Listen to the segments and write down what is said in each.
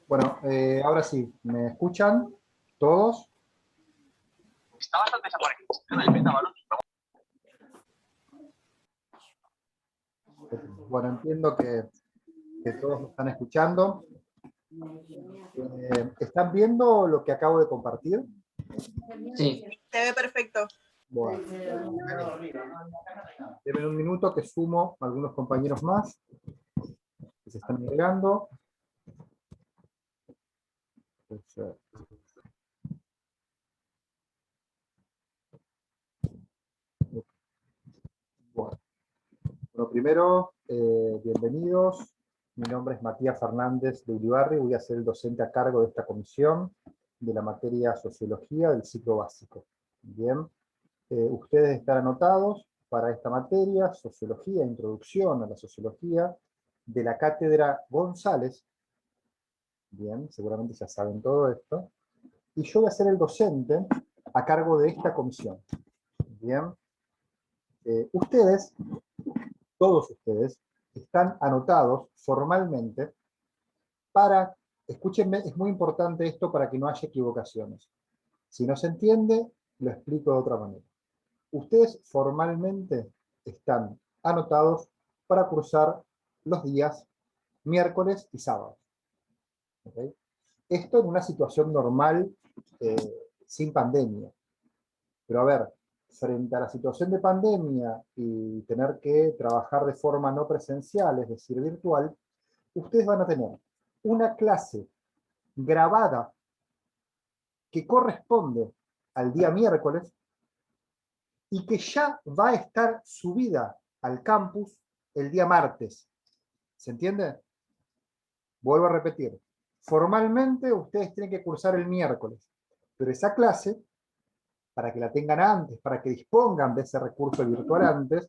Bueno, ahora sí, ¿me escuchan todos? Está bastante desaparecido. Bueno, entiendo que todos me están escuchando. ¿Están viendo lo que acabo de compartir? Sí. Se ve perfecto. Bueno, denme un minuto que sumo a algunos compañeros más que se están agregando. Bueno, primero, bienvenidos. Mi nombre es Matías Fernández de Uribarri. Voy a ser el docente a cargo de esta comisión de la materia Sociología del ciclo básico. Bien, ustedes están anotados para esta materia, Sociología, Introducción a la Sociología, de la Cátedra González. Bien, seguramente ya saben todo esto. Y yo voy a ser el docente a cargo de esta comisión. Bien, ustedes, todos ustedes, están anotados formalmente para, escúchenme, es muy importante esto para que no haya equivocaciones. Si no se entiende, lo explico de otra manera. Ustedes formalmente están anotados para cursar los días miércoles y sábados. ¿Okay? Esto en una situación normal, sin pandemia. Pero a ver, frente a la situación de pandemia y tener que trabajar de forma no presencial, es decir, virtual, ustedes van a tener una clase grabada que corresponde al día miércoles y que ya va a estar subida al campus el día martes. ¿Se entiende? Vuelvo a repetir. Formalmente ustedes tienen que cursar el miércoles, pero esa clase, para que la tengan antes, para que dispongan de ese recurso virtual antes,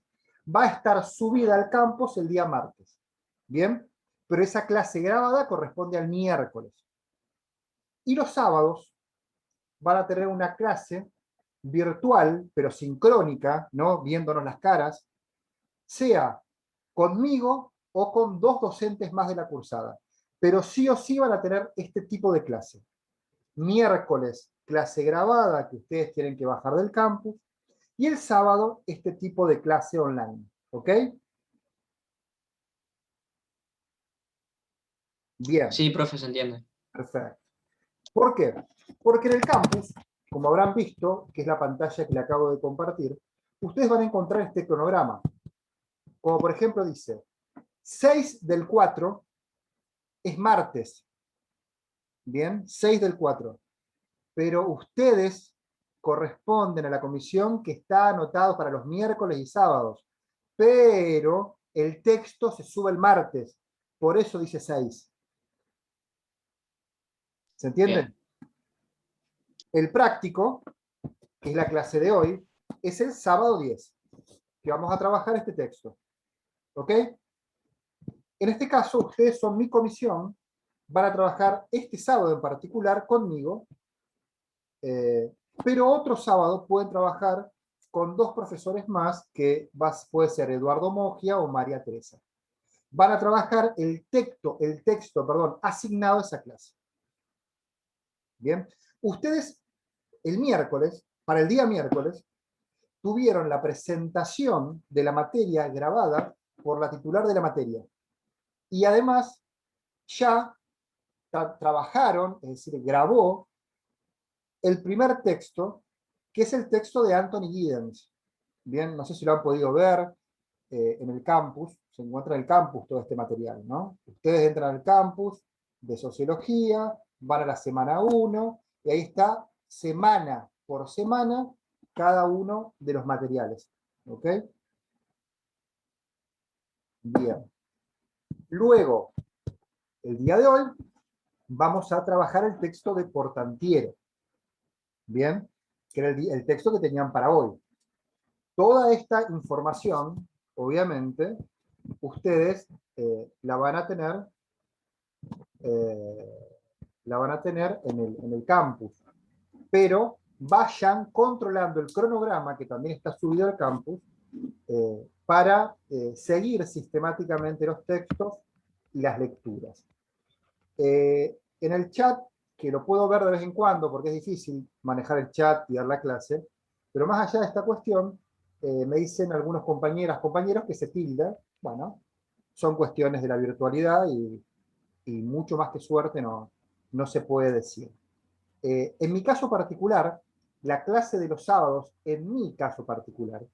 va a estar subida al campus el día martes. ¿Bien? Pero esa clase grabada corresponde al miércoles. Y los sábados van a tener una clase virtual, pero sincrónica, ¿no? Viéndonos las caras, sea conmigo o con dos docentes más de la cursada. Pero sí o sí van a tener este tipo de clase. Miércoles, clase grabada que ustedes tienen que bajar del campus, y el sábado, este tipo de clase online. ¿Ok? Bien. Sí, profe, se entiende. Perfecto. ¿Por qué? Porque en el campus, como habrán visto, que es la pantalla que le acabo de compartir, ustedes van a encontrar este cronograma. Como por ejemplo dice, 6 del 4 es martes. Bien, 6 del 4. Pero ustedes corresponden a la comisión que está anotado para los miércoles y sábados. Pero el texto se sube el martes. Por eso dice 6. ¿Se entiende? Bien. El práctico, que es la clase de hoy, es el sábado 10, que vamos a trabajar este texto. ¿Ok? En este caso, ustedes son mi comisión, van a trabajar este sábado en particular conmigo, pero otro sábado pueden trabajar con dos profesores más, que puede ser Eduardo Mogia o María Teresa. Van a trabajar el texto, asignado a esa clase. Bien, ustedes el miércoles, para el día miércoles, tuvieron la presentación de la materia grabada por la titular de la materia. Y además, ya trabajaron, es decir, grabó el primer texto, que es el texto de Anthony Giddens. Bien, no sé si lo han podido ver en el campus, se encuentra en el campus todo este material, ¿no? Ustedes entran al campus de Sociología, van a la semana 1, y ahí está, semana por semana, cada uno de los materiales. ¿Ok? Bien. Luego, el día de hoy, vamos a trabajar el texto de Portantiero. Bien, que era el texto que tenían para hoy. Toda esta información, obviamente, ustedes la van a tener en el campus. Pero vayan controlando el cronograma, que también está subido al campus, para seguir sistemáticamente los textos y las lecturas. En el chat, que lo puedo ver de vez en cuando, porque es difícil manejar el chat y dar la clase, pero más allá de esta cuestión, me dicen algunos compañeros que se tilda, bueno, son cuestiones de la virtualidad y mucho más que suerte no se puede decir. En mi caso particular, la clase de los sábados, en mi caso particular,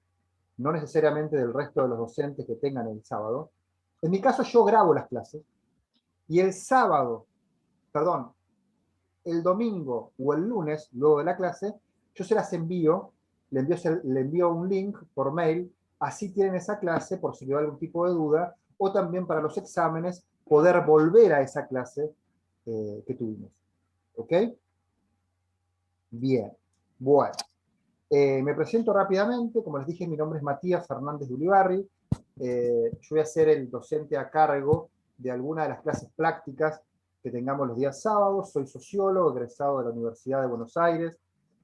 no necesariamente del resto de los docentes que tengan el sábado, en mi caso yo grabo las clases y el sábado, perdón, el domingo o el lunes, luego de la clase, yo se las envío, le envío un link por mail, así tienen esa clase por si quedó algún tipo de duda, o también para los exámenes, poder volver a esa clase que tuvimos. ¿Ok? Bien. Bueno. Me presento rápidamente, como les dije, mi nombre es Matías Fernández de Ulibarri. Yo voy a ser el docente a cargo de alguna de las clases prácticas que tengamos los días sábados. Soy sociólogo, egresado de la Universidad de Buenos Aires.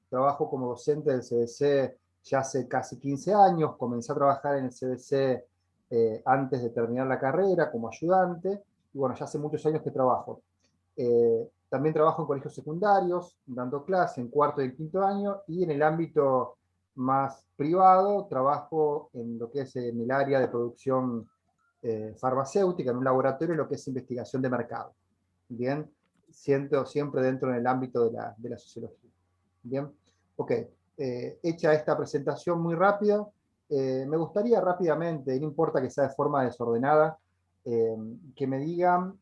Trabajo como docente del CBC ya hace casi 15 años. Comencé a trabajar en el CBC antes de terminar la carrera como ayudante. Y bueno, ya hace muchos años que trabajo. También trabajo en colegios secundarios, dando clase en cuarto y quinto año, y en el ámbito más privado trabajo en lo que es en el área de producción farmacéutica, en un laboratorio, en lo que es investigación de mercado. Bien, siento siempre dentro del ámbito de la sociología. Bien, ok. Hecha esta presentación muy rápida, me gustaría rápidamente, no importa que sea de forma desordenada, que me digan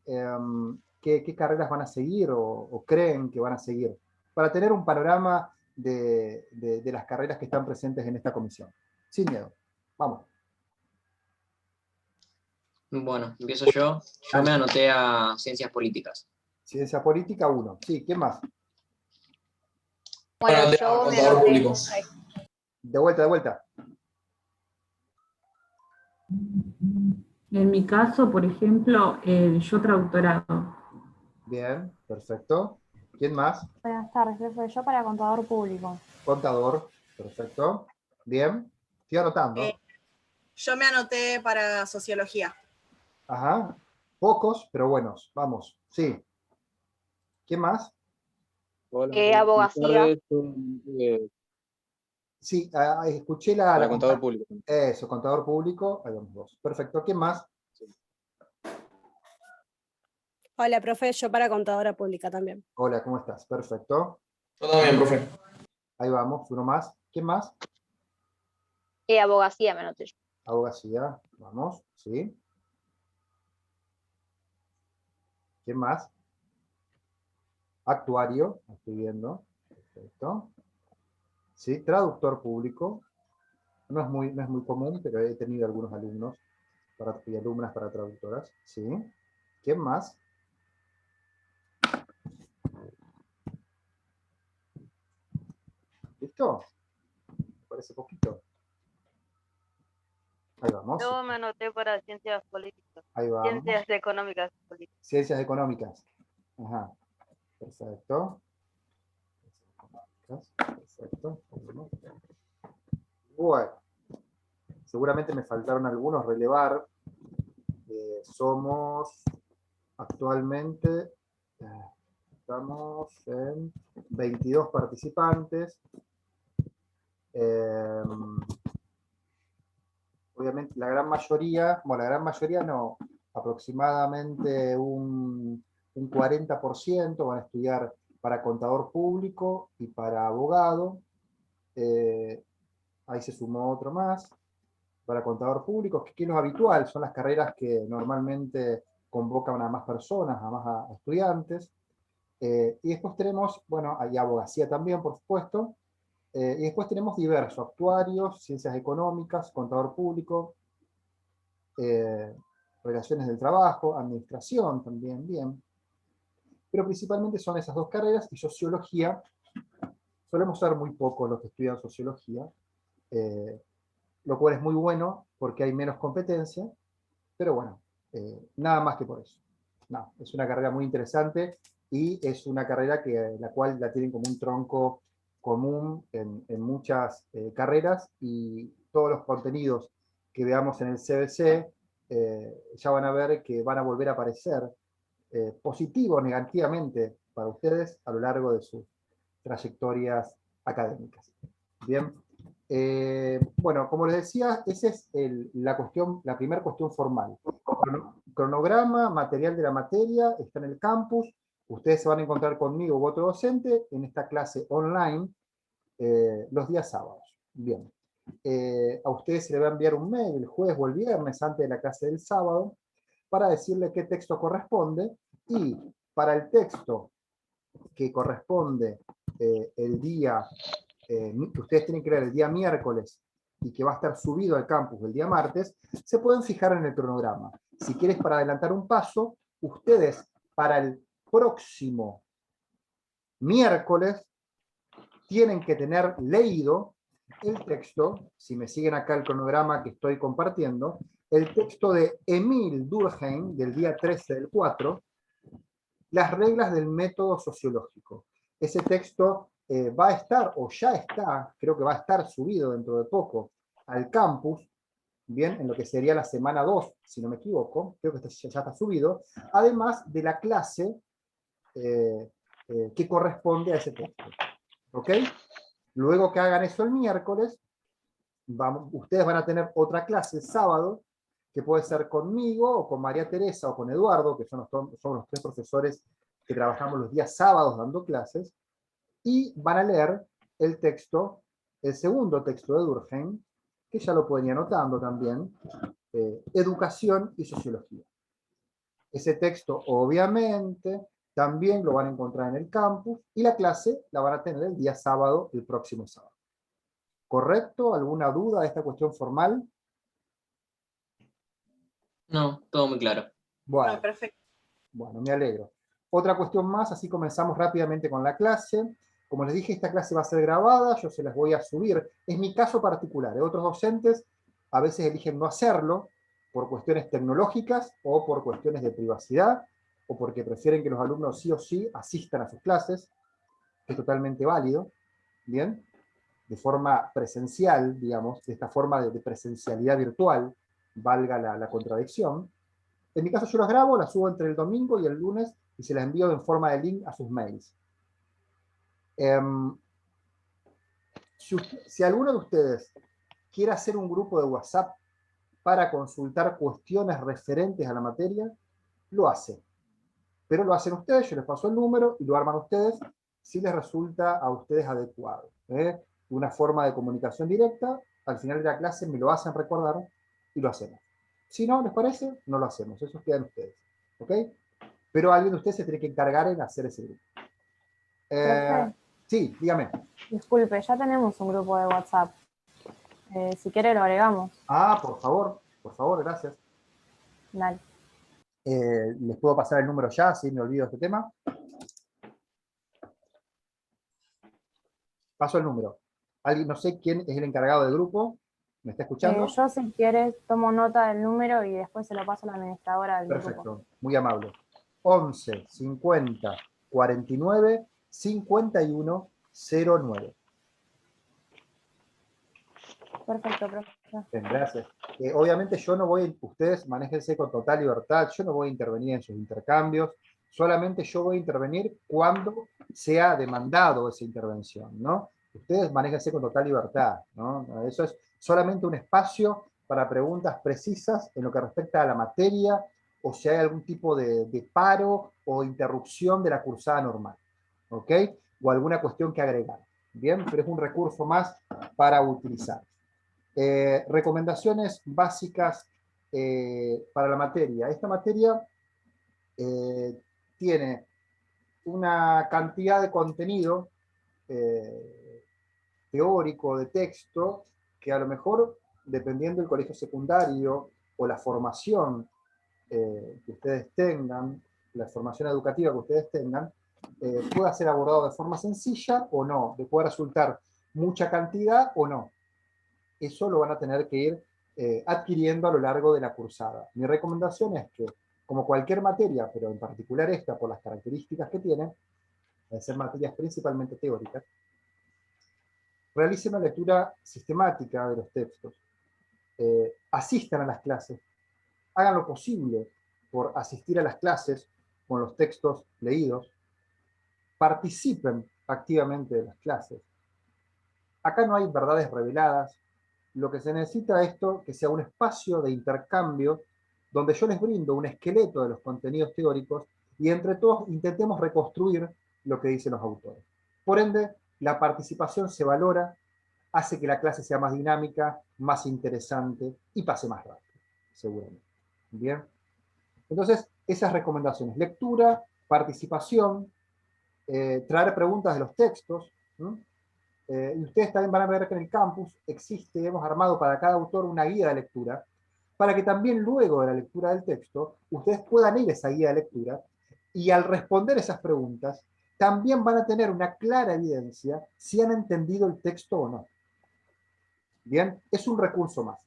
qué carreras van a seguir o creen que van a seguir, para tener un panorama de las carreras que están presentes en esta comisión. Sin miedo. Vamos. Bueno, empiezo yo. Yo me anoté a Ciencias Políticas. Ciencia política 1. Sí, ¿quién más? Bueno, yo me Contador anoté. público. De vuelta, de vuelta. En mi caso, por ejemplo, yo traductorado. Bien, perfecto. ¿Quién más? Buenas tardes, profe. Yo para contador público. Contador, perfecto. Bien, estoy anotando. Yo me anoté para sociología. Ajá, pocos, pero buenos. Vamos, sí. ¿Quién más? Hola, Abogacía. Sí, escuché para contador público. Eso, contador público. Ahí vamos dos. Perfecto, ¿quién más? Hola, profe, yo para contadora pública también. Hola, ¿cómo estás? Perfecto. Todo bien, profe. Ahí vamos, uno más. ¿Quién más? Abogacía me anoté yo. Abogacía, vamos, sí. ¿Quién más? Actuario, estoy viendo. Perfecto. Sí, traductor público. No es muy común, pero he tenido algunos alumnos y alumnas para traductoras. Sí. ¿Quién más? ¿Listo? Parece poquito. Ahí vamos. Yo me anoté para ciencias políticas, Ahí vamos. ciencias económicas políticas. Ciencias económicas. Ajá. Perfecto. Perfecto. Bueno. Seguramente me faltaron algunos relevar. Somos actualmente, estamos en 22 participantes. Obviamente la gran mayoría no, aproximadamente un 40% van a estudiar para contador público y para abogado. Ahí se sumó otro más. Para contador público, que es lo habitual, son las carreras que normalmente convocan a más personas, a más estudiantes. Y después tenemos, bueno, hay abogacía también, por supuesto. Y después tenemos diversos, actuarios, ciencias económicas, contador público, relaciones del trabajo, administración también, bien. Pero principalmente son esas dos carreras, y sociología. Solemos ser muy pocos los que estudian sociología, lo cual es muy bueno porque hay menos competencia, pero bueno, nada más que por eso. No, es una carrera muy interesante y es una carrera la cual la tienen como un tronco común en muchas carreras, y todos los contenidos que veamos en el CBC ya van a ver que van a volver a aparecer positivo o negativamente para ustedes a lo largo de sus trayectorias académicas. Bien. Bueno, como les decía, esa es la primera cuestión formal. Cronograma, material de la materia, está en el campus. Ustedes se van a encontrar conmigo u otro docente en esta clase online los días sábados. Bien. A ustedes se les va a enviar un mail el jueves o el viernes antes de la clase del sábado para decirle qué texto corresponde, y para el texto que corresponde el día que ustedes tienen que leer el día miércoles y que va a estar subido al campus el día martes, se pueden fijar en el cronograma. Si quieres, para adelantar un paso, ustedes para el próximo miércoles tienen que tener leído el texto, si me siguen acá el cronograma que estoy compartiendo, el texto de Émile Durkheim, del día 13 del 4, Las reglas del método sociológico. Ese texto va a estar, o ya está, creo que va a estar subido dentro de poco, al campus, bien, en lo que sería la semana 2, si no me equivoco, creo que ya está subido, además de la clase que corresponde a ese texto. ¿Ok? Luego que hagan eso el miércoles, ustedes van a tener otra clase el sábado, que puede ser conmigo, o con María Teresa, o con Eduardo, que son los tres profesores que trabajamos los días sábados dando clases, y van a leer el texto, el segundo texto de Durkheim, que ya lo pueden ir anotando también, Educación y Sociología. Ese texto, obviamente, también lo van a encontrar en el campus, y la clase la van a tener el día sábado, el próximo sábado. ¿Correcto? ¿Alguna duda de esta cuestión formal? No, todo muy claro. Bueno, No, perfecto. bueno, me alegro. Otra cuestión más, así comenzamos rápidamente con la clase. Como les dije, esta clase va a ser grabada, yo se las voy a subir. Es mi caso particular. Otros docentes a veces eligen no hacerlo por cuestiones tecnológicas o por cuestiones de privacidad, o porque prefieren que los alumnos sí o sí asistan a sus clases. Es totalmente válido. Bien. De forma presencial, digamos, de esta forma de presencialidad virtual, valga la contradicción. En mi caso yo las grabo, las subo entre el domingo y el lunes y se las envío en forma de link a sus mails. Si alguno de ustedes quiere hacer un grupo de WhatsApp para consultar cuestiones referentes a la materia, lo hace. Pero lo hacen ustedes, yo les paso el número y lo arman ustedes si les resulta a ustedes adecuado. Una forma de comunicación directa, al final de la clase me lo hacen recordar y lo hacemos. Si no les parece, no lo hacemos, eso queda en ustedes. ¿Ok? Pero alguien de ustedes se tiene que encargar en hacer ese grupo. Sí, dígame. Disculpe, ya tenemos un grupo de WhatsApp. Si quiere lo agregamos. Ah, por favor, gracias. Dale. ¿Les puedo pasar el número ya, si me olvido de este tema? Paso el número. Alguien, no sé quién es el encargado del grupo. ¿Me está escuchando? Yo, si quieres, tomo nota del número y después se lo paso a la administradora del Perfecto, grupo. muy amable. 11 50 49 51 09. Perfecto, profesor. Bien, gracias. Obviamente yo no voy, ustedes manéjense con total libertad, yo no voy a intervenir en sus intercambios, solamente yo voy a intervenir cuando sea demandado esa intervención, ¿no? Ustedes manéjense con total libertad, ¿no? Eso es solamente un espacio para preguntas precisas en lo que respecta a la materia, o si hay algún tipo de paro o interrupción de la cursada normal, ¿ok? O alguna cuestión que agregar, ¿bien? Pero es un recurso más para utilizar. Recomendaciones básicas para la materia. Esta materia tiene una cantidad de contenido teórico, de texto, que a lo mejor, dependiendo del colegio secundario o la formación que ustedes tengan, la formación educativa que ustedes tengan, pueda ser abordado de forma sencilla o no, le puede resultar mucha cantidad o no. Eso lo van a tener que ir adquiriendo a lo largo de la cursada. Mi recomendación es que, como cualquier materia, pero en particular esta, por las características que tiene, de ser materias principalmente teóricas, realicen una lectura sistemática de los textos, asistan a las clases, hagan lo posible por asistir a las clases, con los textos leídos, participen activamente de las clases. Acá no hay verdades reveladas. Lo que se necesita es que sea un espacio de intercambio donde yo les brindo un esqueleto de los contenidos teóricos y entre todos intentemos reconstruir lo que dicen los autores. Por ende, la participación se valora, hace que la clase sea más dinámica, más interesante y pase más rápido, seguramente. Bien. Entonces, esas recomendaciones: lectura, participación, traer preguntas de los textos. Y ustedes también van a ver que en el campus hemos armado para cada autor una guía de lectura, para que también luego de la lectura del texto, ustedes puedan ir a esa guía de lectura y al responder esas preguntas, también van a tener una clara evidencia si han entendido el texto o no. Bien, es un recurso más.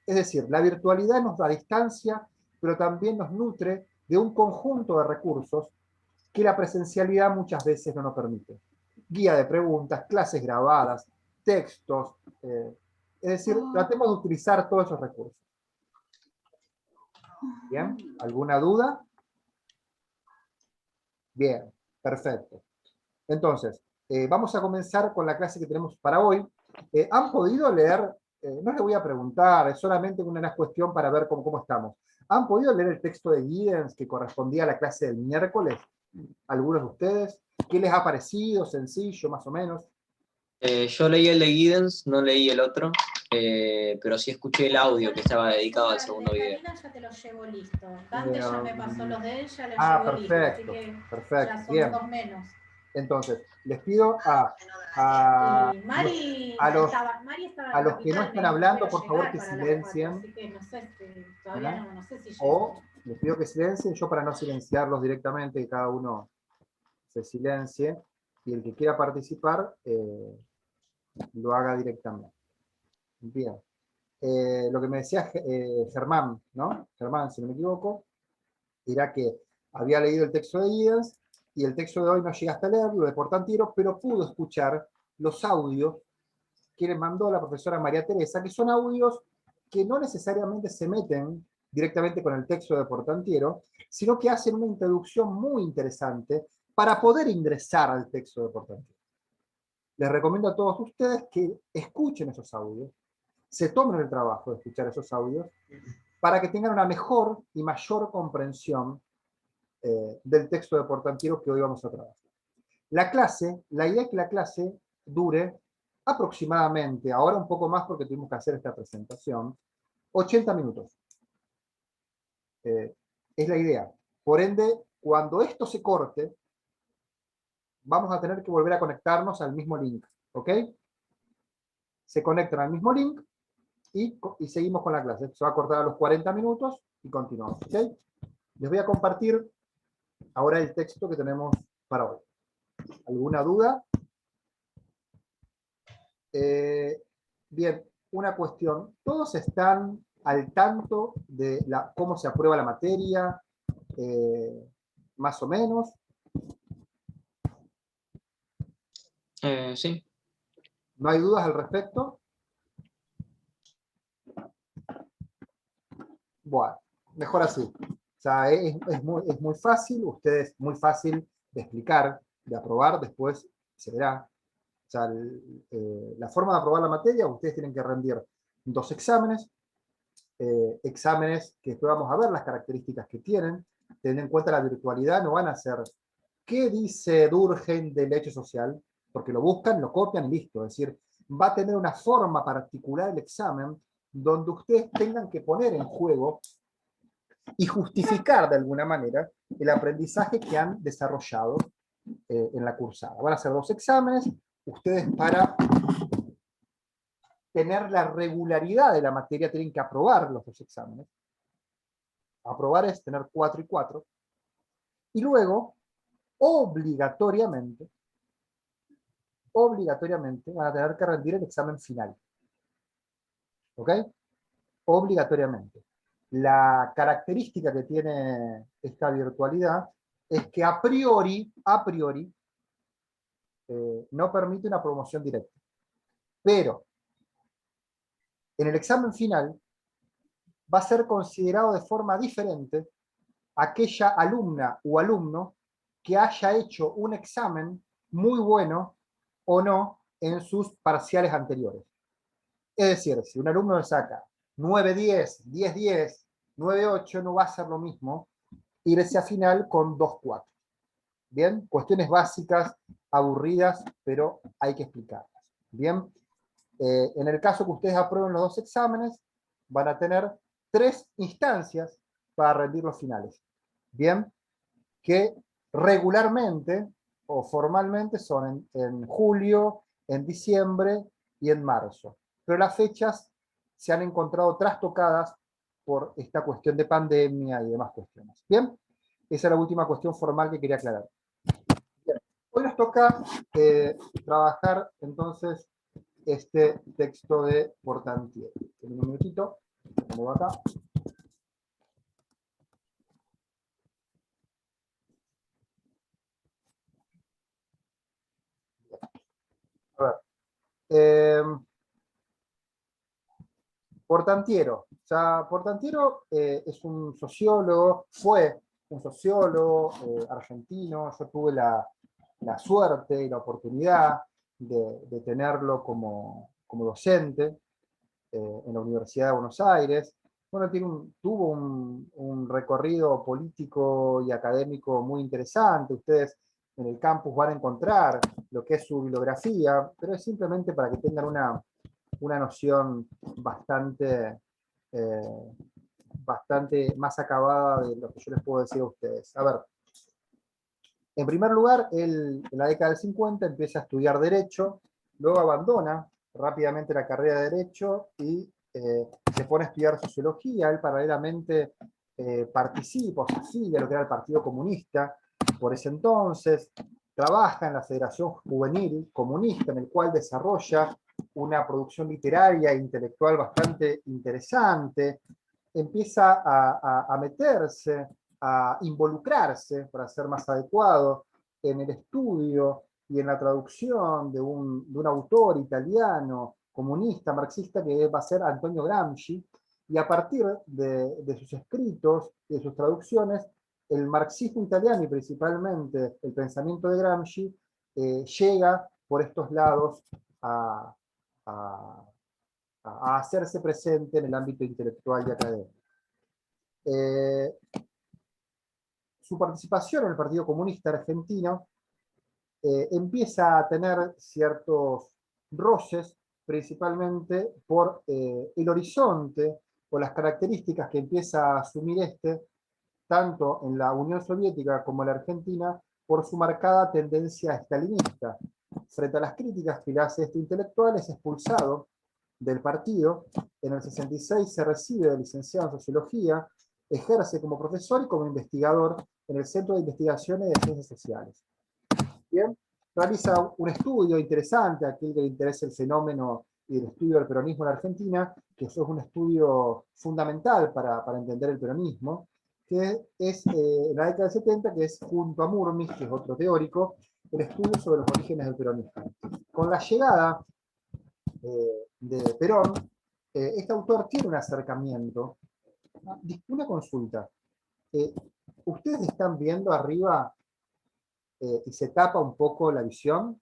Es decir, la virtualidad nos da distancia, pero también nos nutre de un conjunto de recursos que la presencialidad muchas veces no nos permite. Guía de preguntas, clases grabadas, textos. Es decir, tratemos de utilizar todos esos recursos. ¿Bien? ¿Alguna duda? Bien, perfecto. Entonces, vamos a comenzar con la clase que tenemos para hoy. ¿Han podido leer? No les voy a preguntar, es solamente una cuestión para ver cómo estamos. ¿Han podido leer el texto de Giddens que correspondía a la clase del miércoles? ¿Algunos de ustedes? ¿Qué les ha parecido? ¿Sencillo, más o menos? Yo leí el de Giddens, no leí el otro, pero sí escuché el audio que estaba dedicado al segundo video. Ya te lo llevo listo. Dante ya me pasó los de él, ya lo llevo perfecto, listo. Así que perfecto, ya son bien. 2 menos. Entonces, les pido Y Mari a los que no están hablando, por favor, que silencien. Así que no sé, todavía no sé si o les pido que silencien, yo para no silenciarlos directamente, que cada uno se silencie, y el que quiera participar, lo haga directamente. Bien. Lo que me decía Germán, ¿no? Germán, si no me equivoco, era que había leído el texto de Giddens, y el texto de hoy no llegaste a leerlo, de Portantiero, pero pudo escuchar los audios que le mandó la profesora María Teresa, que son audios que no necesariamente se meten directamente con el texto de Portantiero, sino que hacen una introducción muy interesante para poder ingresar al texto de Portantiero. Les recomiendo a todos ustedes que escuchen esos audios, se tomen el trabajo de escuchar esos audios, para que tengan una mejor y mayor comprensión del texto de Portantiero que hoy vamos a trabajar. La idea es que la clase dure aproximadamente, ahora un poco más porque tuvimos que hacer esta presentación, 80 minutos. Es la idea. Por ende, cuando esto se corte, vamos a tener que volver a conectarnos al mismo link. ¿Ok? Se conectan al mismo link y seguimos con la clase. Se va a cortar a los 40 minutos y continuamos. ¿Ok? Les voy a compartir ahora el texto que tenemos para hoy. ¿Alguna duda? Bien, una cuestión. ¿Todos están al tanto de cómo se aprueba la materia? Más o menos. Sí. ¿No hay dudas al respecto? Bueno, mejor así. O sea, es muy fácil, muy fácil de explicar, de aprobar, después se verá. O sea, la forma de aprobar la materia, ustedes tienen que rendir 2 exámenes, exámenes que después vamos a ver las características que tienen, teniendo en cuenta la virtualidad, no van a ser ¿qué dice Durkheim del hecho social? Porque lo buscan, lo copian y listo. Es decir, va a tener una forma particular el examen donde ustedes tengan que poner en juego y justificar de alguna manera el aprendizaje que han desarrollado en la cursada. Van a ser 2 exámenes, ustedes para tener la regularidad de la materia tienen que aprobar los 2 exámenes. Aprobar es tener 4 y 4. Y luego, obligatoriamente van a tener que rendir el examen final. ¿Ok? Obligatoriamente. La característica que tiene esta virtualidad es que a priori, no permite una promoción directa. Pero, en el examen final, va a ser considerado de forma diferente aquella alumna o alumno que haya hecho un examen muy bueno o no en sus parciales anteriores. Es decir, si un alumno le saca 9-10, 10-10, 9-8, no va a ser lo mismo irse a final con 2-4. Bien, cuestiones básicas, aburridas, pero hay que explicarlas. Bien, en el caso que ustedes aprueben los 2 exámenes, van a tener 3 instancias para rendir los finales. Bien, que regularmente o formalmente son en julio, en diciembre y en marzo. Pero las fechas se han encontrado trastocadas por esta cuestión de pandemia y demás cuestiones. Bien, esa es la última cuestión formal que quería aclarar. Bien. Hoy nos toca trabajar entonces este texto de Portantier. En un minutito, lo pongo acá. A ver. Portantiero. O sea, Portantiero es un sociólogo, fue un sociólogo argentino. Yo tuve la suerte y la oportunidad de tenerlo como docente en la Universidad de Buenos Aires. Bueno, tuvo un recorrido político y académico muy interesante. Ustedes en el campus van a encontrar lo que es su bibliografía, pero es simplemente para que tengan una noción bastante, bastante más acabada de lo que yo les puedo decir a ustedes. A ver, en primer lugar, él en la década del 50 empieza a estudiar Derecho, luego abandona rápidamente la carrera de Derecho y se pone a estudiar Sociología. Él paralelamente participa o se afilia a lo que era el Partido Comunista por ese entonces, trabaja en la Federación Juvenil Comunista, en el cual desarrolla una producción literaria e intelectual bastante interesante, empieza a meterse, a involucrarse, para ser más adecuado, en el estudio y en la traducción de un autor italiano, comunista, marxista, que va a ser Antonio Gramsci, y a partir de sus escritos y de sus traducciones, el marxismo italiano y principalmente el pensamiento de Gramsci llega por estos lados a hacerse presente en el ámbito intelectual y académico. Su participación en el Partido Comunista Argentino empieza a tener ciertos roces, principalmente por el horizonte o las características que empieza a asumir tanto en la Unión Soviética como en la Argentina, por su marcada tendencia estalinista. Frente a las críticas que le hace este intelectual, es expulsado del partido. En el 66 se recibe de licenciado en Sociología, ejerce como profesor y como investigador en el Centro de Investigaciones de Ciencias Sociales. Bien, realiza un estudio interesante, a aquel que le interesa el fenómeno y el estudio del peronismo en Argentina, que eso es un estudio fundamental para entender el peronismo, que es en la década del 70, que es junto a Murmich, que es otro teórico, el estudio sobre los orígenes del peronismo. Con la llegada de Perón, este autor tiene un acercamiento. Una consulta. ¿Ustedes están viendo arriba y se tapa un poco la visión?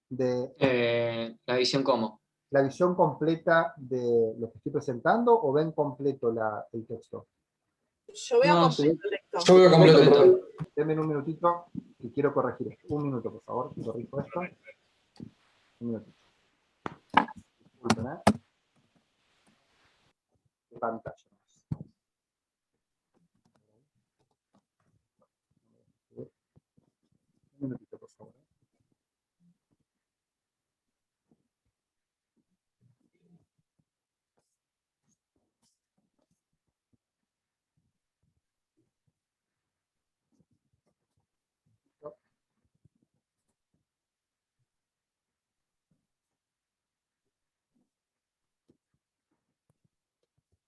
¿La visión cómo? ¿La visión completa de lo que estoy presentando o ven completo el texto? Yo veo No, completo el texto. Yo veo completo, profe. Denme un minutito que quiero corregir esto. Un minuto, por favor, que corrijo esto. Un minutito. Disculpen, de pantalla. Un minutito, por favor.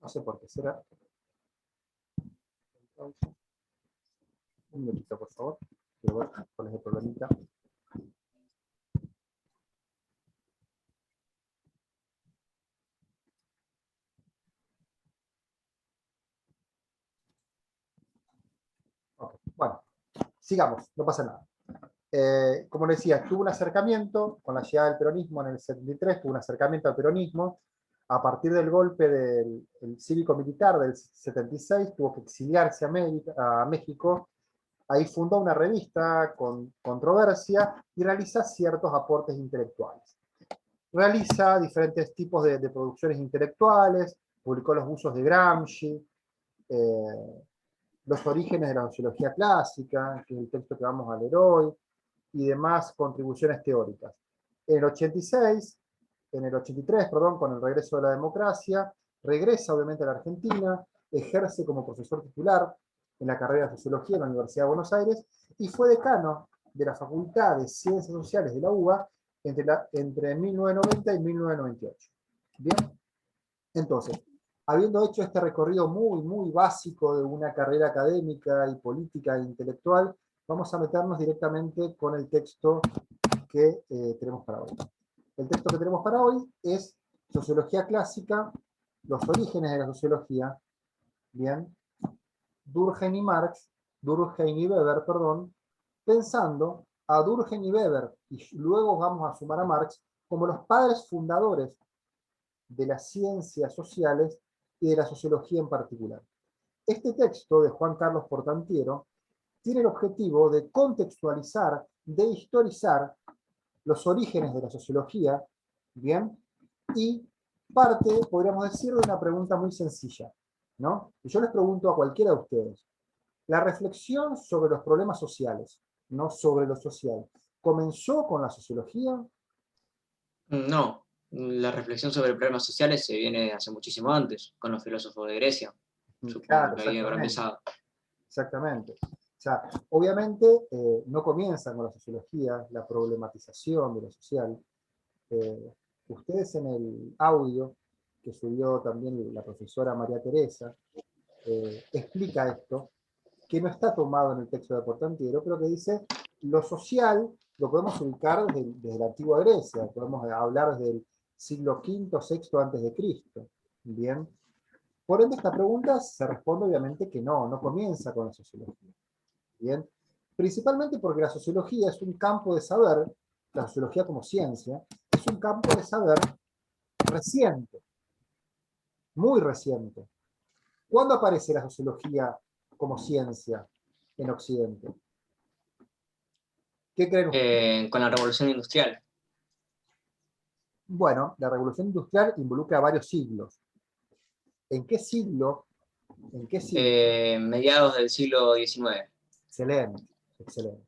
No sé por qué será. Entonces, un minutito, por favor. Quiero ver cuál es el problemita. Bueno, sigamos, no pasa nada. Como les decía, tuvo un acercamiento con la llegada del peronismo en el 73, tuvo un acercamiento al peronismo. A partir del golpe del cívico-militar del 76, tuvo que exiliarse a México. Ahí fundó una revista con controversia y realiza ciertos aportes intelectuales. Realiza diferentes tipos de producciones intelectuales, publicó los usos de Gramsci, los orígenes de la sociología clásica, que es el texto que vamos a leer hoy, y demás contribuciones teóricas. En el 83, con el regreso de la democracia, regresa obviamente a la Argentina, ejerce como profesor titular en la carrera de Sociología en la Universidad de Buenos Aires y fue decano de la Facultad de Ciencias Sociales de la UBA entre 1990 y 1998. ¿Bien? Entonces, habiendo hecho este recorrido muy, muy básico de una carrera académica y política e intelectual, vamos a meternos directamente con el texto que tenemos para hoy. El texto que tenemos para hoy es Sociología Clásica, los orígenes de la sociología, bien, Durkheim y Weber, pensando a Durkheim y Weber, y luego vamos a sumar a Marx, como los padres fundadores de las ciencias sociales y de la sociología en particular. Este texto de Juan Carlos Portantiero tiene el objetivo de contextualizar, de historizar los orígenes de la sociología, ¿bien? Y parte, podríamos decir, de una pregunta muy sencilla, ¿no? Y yo les pregunto a cualquiera de ustedes, la reflexión sobre los problemas sociales, no sobre lo social, ¿comenzó con la sociología? No, la reflexión sobre problemas sociales se viene hace muchísimo antes, con los filósofos de Grecia. Supongo Claro, que ahí habrá empezado. Exactamente. O sea, obviamente no comienza con la sociología, la problematización de lo social. Ustedes en el audio que subió también la profesora María Teresa, explica esto, que no está tomado en el texto de Portantiero, pero que dice, lo social lo podemos ubicar desde la antigua Grecia, podemos hablar desde el siglo V, VI antes de Cristo. Bien. Por ende, esta pregunta se responde obviamente que no comienza con la sociología. Bien. Principalmente porque la sociología es un campo de saber, la sociología como ciencia, es un campo de saber reciente, muy reciente. ¿Cuándo aparece la sociología como ciencia en Occidente? ¿Qué creen ustedes? Con la Revolución Industrial. Bueno, la Revolución Industrial involucra varios siglos. ¿En qué siglo? Mediados del siglo XIX. Excelente, excelente.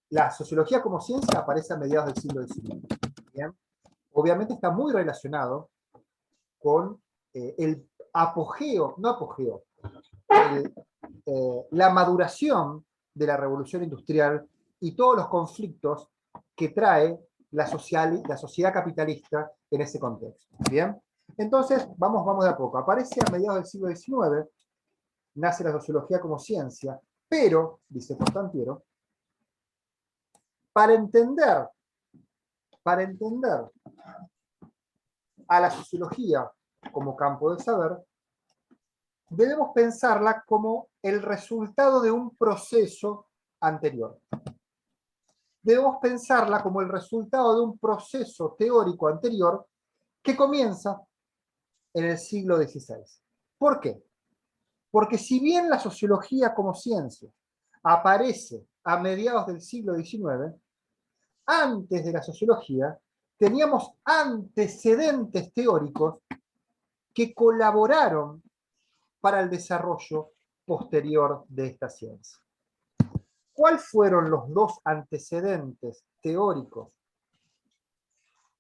La sociología como ciencia aparece a mediados del siglo XIX. ¿Bien? Obviamente está muy relacionado con el apogeo, la maduración de la revolución industrial y todos los conflictos que trae la sociedad capitalista en ese contexto. ¿Bien? Entonces, vamos de a poco. Aparece a mediados del siglo XIX, nace la sociología como ciencia, pero, dice Portantiero, para entender a la sociología como campo de saber, debemos pensarla como el resultado de un proceso anterior. Debemos pensarla como el resultado de un proceso teórico anterior que comienza en el siglo XVI. ¿Por qué? Porque si bien la sociología como ciencia aparece a mediados del siglo XIX, antes de la sociología teníamos antecedentes teóricos que colaboraron para el desarrollo posterior de esta ciencia. ¿Cuáles fueron los dos antecedentes teóricos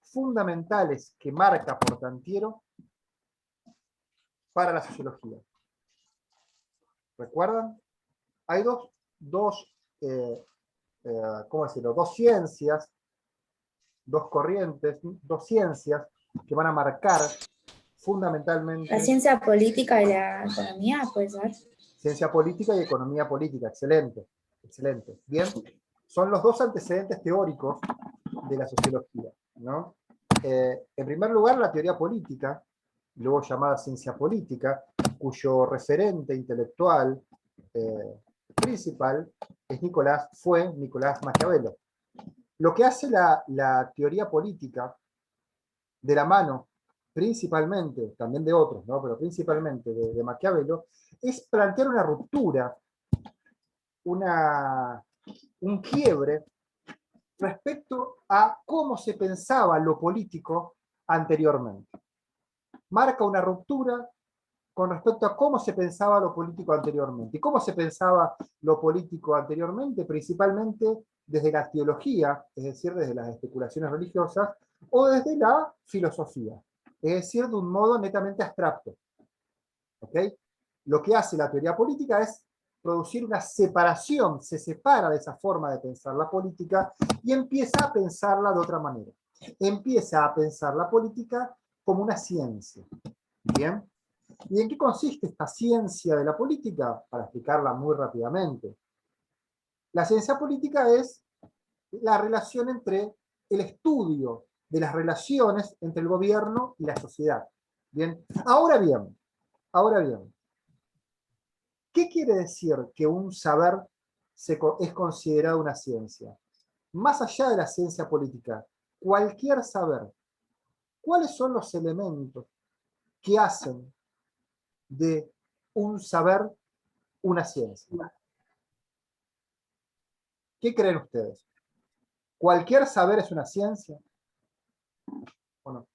fundamentales que marca Portantiero para la sociología? ¿Recuerdan? Hay dos ciencias, dos corrientes, dos ciencias que van a marcar fundamentalmente... La ciencia política y la economía, ¿puede ser? Ciencia política y economía política, excelente, excelente. Bien, son los dos antecedentes teóricos de la sociología, ¿no? En primer lugar, la teoría política, luego llamada ciencia política, cuyo referente intelectual principal fue Nicolás Maquiavelo. Lo que hace la teoría política, de la mano, principalmente, también de otros, ¿no? Pero principalmente de Maquiavelo, es plantear una ruptura, un quiebre respecto a cómo se pensaba lo político anteriormente. Marca una ruptura con respecto a cómo se pensaba lo político anteriormente. ¿Y cómo se pensaba lo político anteriormente? Principalmente desde la teología, es decir, desde las especulaciones religiosas, o desde la filosofía, es decir, de un modo netamente abstracto. ¿Ok? Lo que hace la teoría política es producir una separación, se separa de esa forma de pensar la política y empieza a pensarla de otra manera. Empieza a pensar la política como una ciencia. ¿Bien? ¿Y en qué consiste esta ciencia de la política? Para explicarla muy rápidamente. La ciencia política es la relación entre el estudio de las relaciones entre el gobierno y la sociedad. ¿Bien? Ahora bien, ¿qué quiere decir que un saber es considerado una ciencia? Más allá de la ciencia política, cualquier saber, ¿cuáles son los elementos que hacen de un saber una ciencia? ¿Qué creen ustedes? ¿Cualquier saber es una ciencia? ¿O no?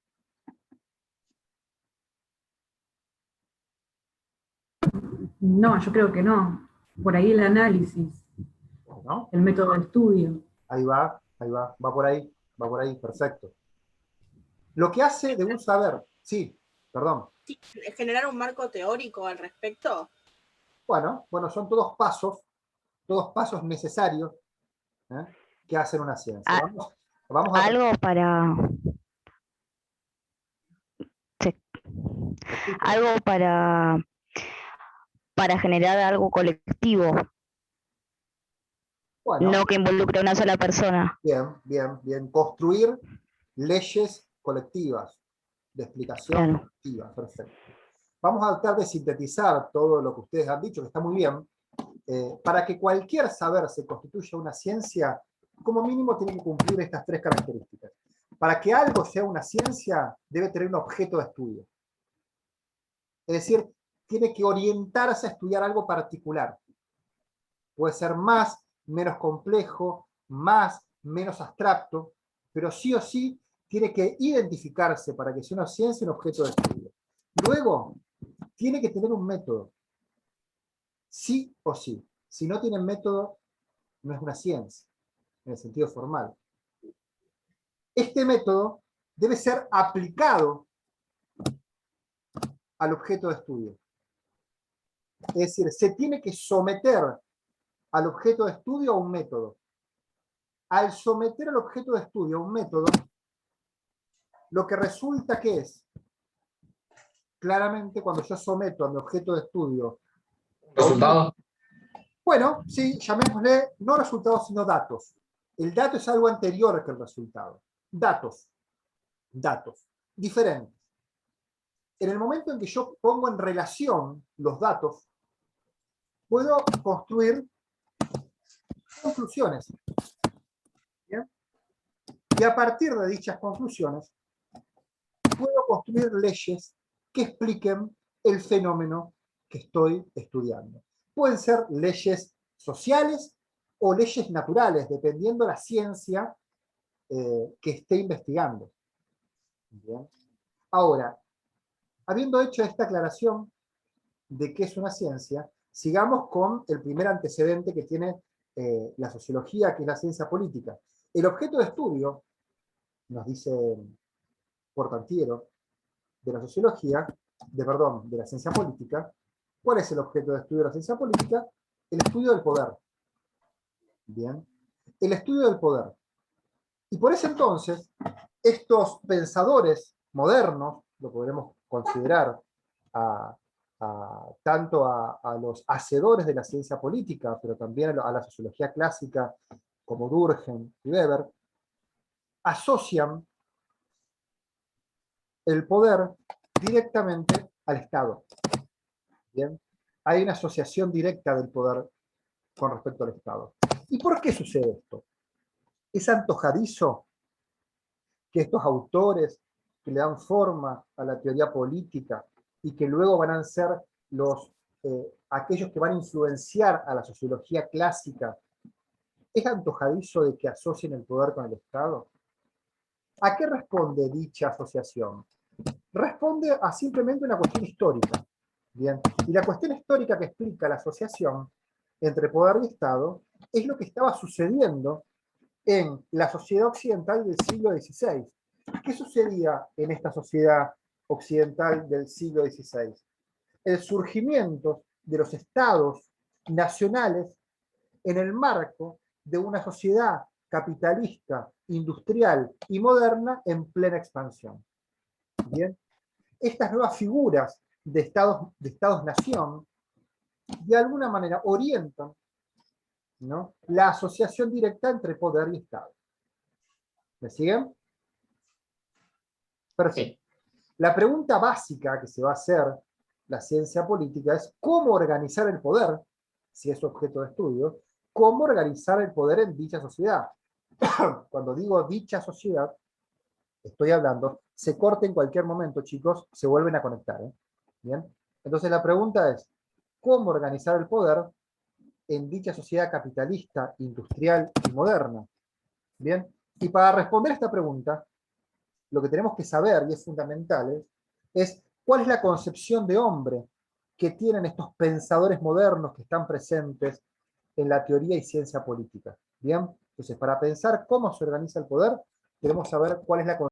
No, yo creo que no. Por ahí el análisis, ¿No? el método de estudio. Ahí va, va por ahí, perfecto. Lo que hace de un saber, sí, perdón. Sí, generar un marco teórico al respecto. Bueno, son todos pasos necesarios, ¿eh?, que hacen una ciencia. Vamos a algo para algo para generar algo colectivo, bueno, no que involucre a una sola persona. bien. Construir leyes colectivas, de explicación colectiva, perfecto. Vamos a tratar de sintetizar todo lo que ustedes han dicho, que está muy bien. Para que cualquier saber se constituya una ciencia, como mínimo tiene que cumplir estas tres características. Para que algo sea una ciencia, debe tener un objeto de estudio. Es decir, tiene que orientarse a estudiar algo particular. Puede ser más, menos complejo, más, menos abstracto, pero sí o sí tiene que identificarse para que sea una ciencia un objeto de estudio. Luego, tiene que tener un método. Sí o sí. Si no tiene método, no es una ciencia, en el sentido formal. Este método debe ser aplicado al objeto de estudio. Es decir, se tiene que someter al objeto de estudio a un método. Al someter al objeto de estudio a un método, lo que resulta que es, claramente cuando yo someto a mi objeto de estudio... ¿Resultado? Bueno, sí, llamémosle no resultados, sino datos. El dato es algo anterior que el resultado. Datos, diferentes. En el momento en que yo pongo en relación los datos, puedo construir conclusiones. ¿Bien? Y a partir de dichas conclusiones, puedo construir leyes que expliquen el fenómeno que estoy estudiando. Pueden ser leyes sociales o leyes naturales, dependiendo de la ciencia que esté investigando. ¿Bien? Ahora, habiendo hecho esta aclaración de qué es una ciencia, sigamos con el primer antecedente que tiene la sociología, que es la ciencia política. El objeto de estudio, nos dice Portantiero, de la sociología, de la ciencia política. ¿Cuál es el objeto de estudio de la ciencia política? El estudio del poder. Bien. El estudio del poder. Y por ese entonces, estos pensadores modernos, lo podremos considerar tanto a los hacedores de la ciencia política, pero también a la sociología clásica, como Durkheim y Weber, asocian el poder directamente al Estado. ¿Bien? Hay una asociación directa del poder con respecto al Estado. ¿Y por qué sucede esto? Es antojadizo que estos autores que le dan forma a la teoría política y que luego van a ser aquellos que van a influenciar a la sociología clásica, ¿es antojadizo de que asocien el poder con el Estado? ¿A qué responde dicha asociación? Responde a simplemente una cuestión histórica. Bien, y la cuestión histórica que explica la asociación entre poder y Estado es lo que estaba sucediendo en la sociedad occidental del siglo XVI. ¿Qué sucedía en esta sociedad occidental del siglo XVI? El surgimiento de los estados nacionales en el marco de una sociedad capitalista, industrial y moderna en plena expansión. Bien, estas nuevas figuras de estados-nación de alguna manera orientan, ¿no?, la asociación directa entre poder y Estado. ¿Me siguen? Perfecto. La pregunta básica que se va a hacer la ciencia política es cómo organizar el poder, si es objeto de estudio, cómo organizar el poder en dicha sociedad. Cuando digo dicha sociedad, estoy hablando, se corta en cualquier momento, chicos, se vuelven a conectar, ¿eh? ¿Bien? Entonces la pregunta es, ¿cómo organizar el poder en dicha sociedad capitalista, industrial y moderna? ¿Bien? Y para responder a esta pregunta, lo que tenemos que saber, y es fundamental, es cuál es la concepción de hombre que tienen estos pensadores modernos que están presentes en la teoría y ciencia política. ¿Bien? Entonces, para pensar cómo se organiza el poder, debemos saber cuál es la concepción